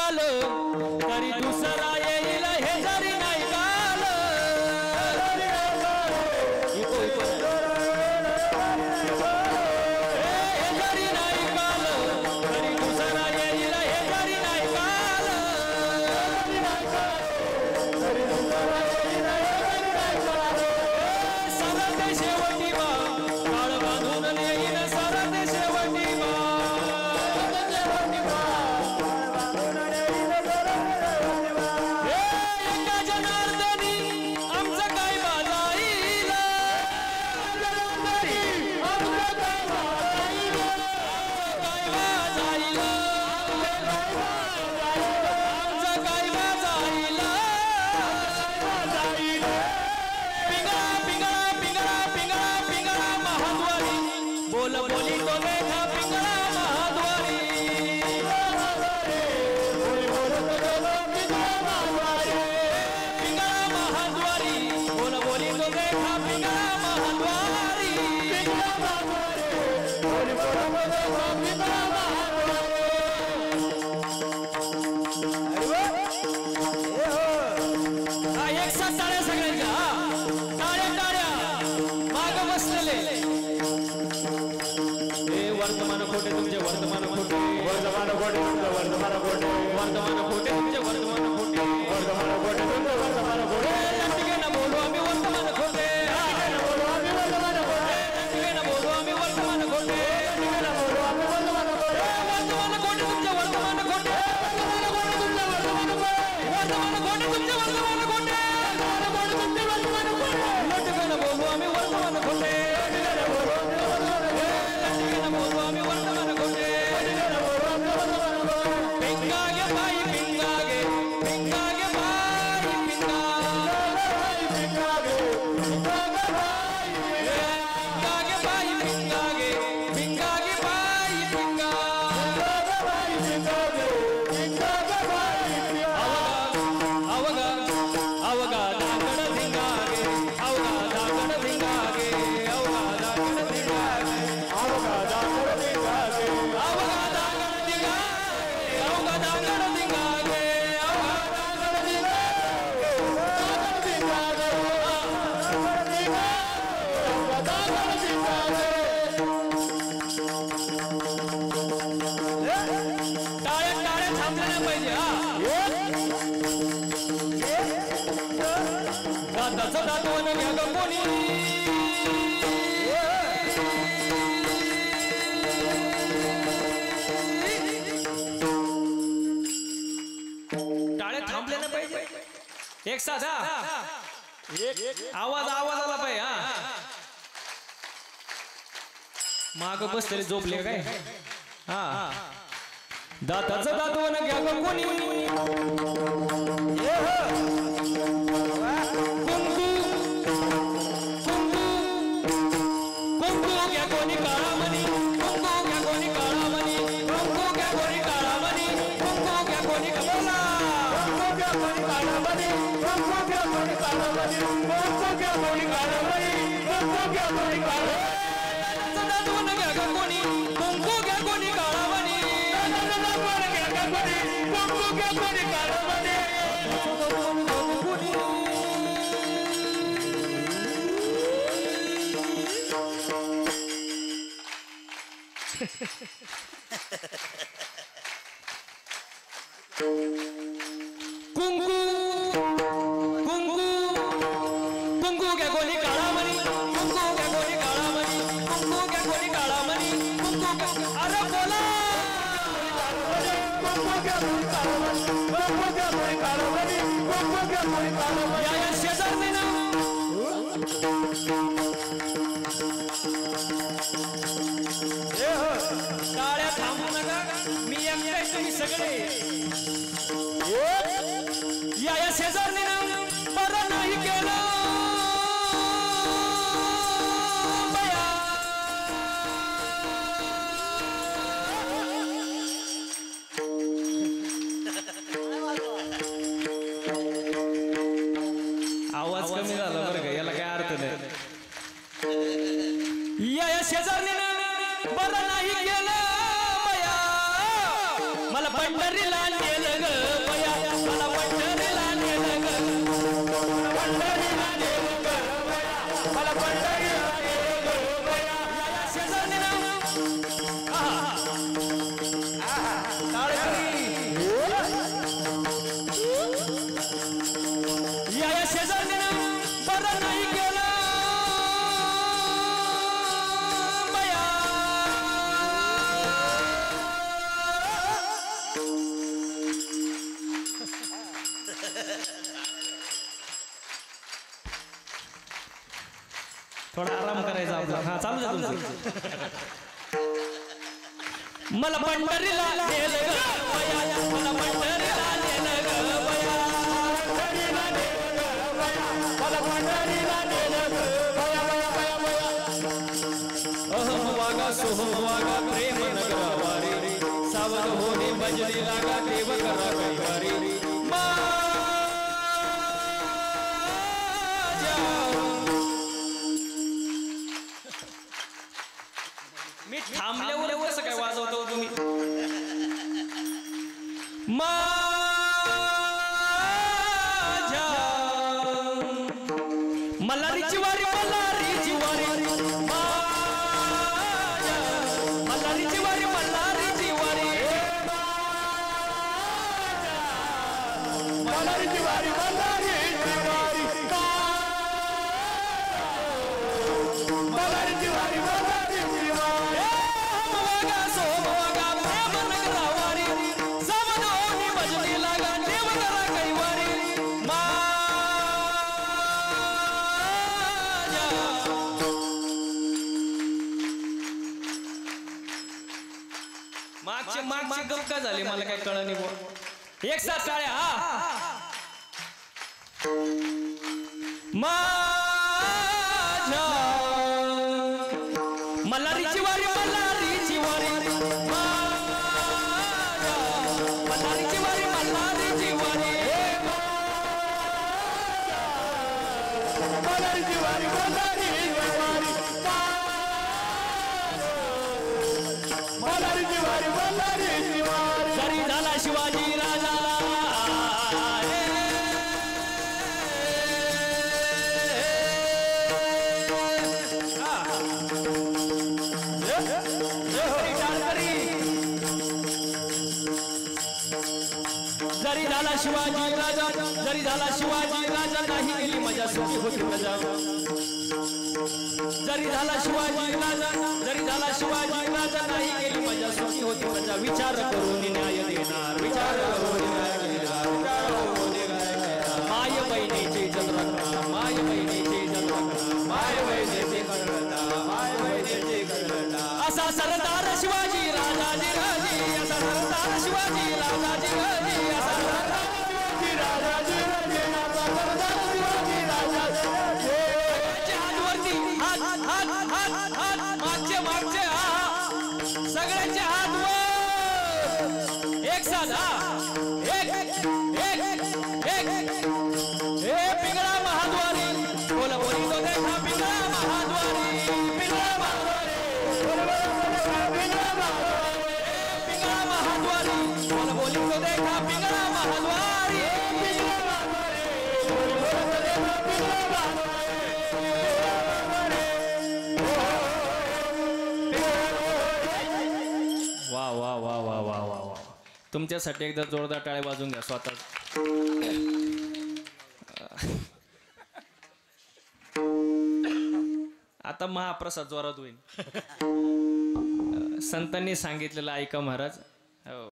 काल तरी दुसरा येईल हे जरी नाही काल हे जरी नाही काल तरी दुसरा येईल हे जरी नाही काल सरते शेवटी बा काळ बांधून येईन सरते शेवटी बा एका जनार्दनी आमचं काय बाजाईल आमचं काय बाजाईल आमचं काय बाजाईल पिंगळा पिंगळा पिंगळा पिंगळा पिंगळा महाद्वारी बोल बोली तो लेखा पिंगळा महाद्वारी पिंगळा महाद्वारी बोल बोली तो लेखा पिंगळा महाद्वारी एक साथ टाळ्या सगळ्यांच्या टाळ्या टाळ्या माग बसलेले हे वर्तमान खोटे तुमचे वर्तमान खोटे वर्धमान कोटे तुमचं वर्धमान कोटे वर्तमान खोटे तुमचे वर्तमान खोटे वर्धमान कोटे तुमचं वर्धमान कोटे लंटिकेनं बोलू आम्ही वर्तमान खोटे बोलू आम्ही वर्धमान कोटे लंटिकेनं बोलू आम्ही वर्तमान खोटे बोलू आम्ही वर्धमान कोटे वर्तमान खोटे तुमचे वर्तमान खोटे वर्तमान खोटे तुमचे वर्तमान खोटे लंटिकेनं बोलू आम्ही वर्तमान खोटे लंटिकेनं बोलू आम्ही वर्तमान खोटे पिंगागे बाई पिंगागे पिंगागे बाई पिंगा पिंगागे बाई पिंगागे पिंगागे बाई पिंगा अवगा अवगा दागड धिंगागे अवगा दागड धिंगागे अवगा दागड धिंगागे अवगा दागड धिंगागे अवगा दागड धिंगागे अवगा दागड धिंगागे अवगा दागड टाळ्या टाळ्या थांबल्या नाही पाहिजे हा दादाचं दातवन घ्या ग कोणी टाळे थांबले ना पाहिजे एक साथ आवाज आवाज आला पाहिजे हा माग बसलेले झोपले काय हा दाताचं दातवन घ्या ग कोणी कुंकू कुंकू कुंकू घ्या कोणी काळामणी कुंकू घ्या कोणी काळामणी कुंकू घ्या कोणी काळामणी कुंकू घ्या कोणी बोला कुंकू घ्या कोणी काळामणी कुंकू घ्या कोणी काळामणी कुंकू घ्या कोणी काळामणी कुंकू घ्या कोणी काळामणी दातवन घ्या ग कोणी कुंकू घ्या कोणी काळामणी कुंकू घ्या कोणी काळामणी कुंकू कुंकू कुंकू घ्या कोणी काळामणी कुंकू घ्या कोणी काळामणी कुंकू घ्या कोणी काळामणी कुंकू अरे बोला कुंकू घ्या कोणी काळामणी कुंकू घ्या कोणी काळामणी कुंकू घ्या कोणी काळामणी या शेजारने ना टाळ्या थांबू नका मी एकटा तुम्ही सगळे या शेजारने ना बरं नाही केलं बया आवाज कमी झाला बरं का याला काय अर्थ नाही या शेजारने बरं नाही केलं बया मला पंढरीला नेलं ग बया मला पंढरीला नेलं ग पंढरीला नेलं ग बया मला पंढरीला नेलं ग बया शेजारी ना या शेजारी ना बरं नाही केलं बया थोडा आराम करायचा आपला हा चालू जा तुमचं मला पंढरीला नेलं ग बया मला पंढरीला नेलं ग बया पंढरीला नेलं ग बया मला पंढरीला नेलं ग बया बया बया बया अहम वागा सोहम वागा प्रेम नगरवारी सावध होणे भजनी लागा देव करा कैवारी मी थांबल्यावर कसं काय वाजवतो तुम्ही माझ्या मल्हारीची वारी मल्हारीची वारी माझ्या मल्हारीची वारी मल्हारीची वारी मल्हारीची वारी मल्हारीची वारी मल्हारीची वारी मल्हारीची वारी वागा सोमवागा प्रेम नगरवारी सावध होणी भजनी लागा देव करा कैवारी माझ्या मागचे मागचे गप का झाले मला काय कळलं नाही बुवा एक साथ टाळ्या हा माझ्या मल्हारीची वारी मल्हारीची वारी माझ्या मल्हारीची वारी मल्हारीची वारी मल्हारीची वारी मल्हारीची वारी मल्हारीची वारी मल्हारीची वारी जरी झाला शिवाजी राजा जरी झाला शिवाजी राजा जरी झाला शिवाजी राजा नाही गेली मजा सुखी होती प्रजा जरी झाला शिवाजी राजा जरी झाला शिवाजी राजा नाही गेली मजा सुखी होती प्रजा विचार करून न्याय देणार विचार करून न्याय देणार माय बहिणीची इज्जत राखणार माय बहिणीची इज्जत राखणार माय बहिणीची करता माय बहिणीची करता असा सरदार शिवाजी राजाजी राजी असा सरदार शिवाजी राजाजी राजी असा शिवाजी राजाजी राजे नाचा सरदार शिवाजी राजाजी राजे हातवरती हात हात हात हात मागचे मागचे सगळ्यांचे हात वर एक साथ एक एक एक हे पिंगळा महाद्वारी बोला बोली तो देखा पिंगळा महाद्वारी पिंगळा महाद्वारी पिंगळा महाद्वारी बोला बोली तो देखा पिंगळा महाद्वारी वा वा वा वा वा वा वा तुमच्यासाठी एकदा जोरदार टाळ्या वाजून घ्या स्वतः आता महाप्रसाद जोरात होईल संतांनी सांगितलेलं ऐका महाराज हो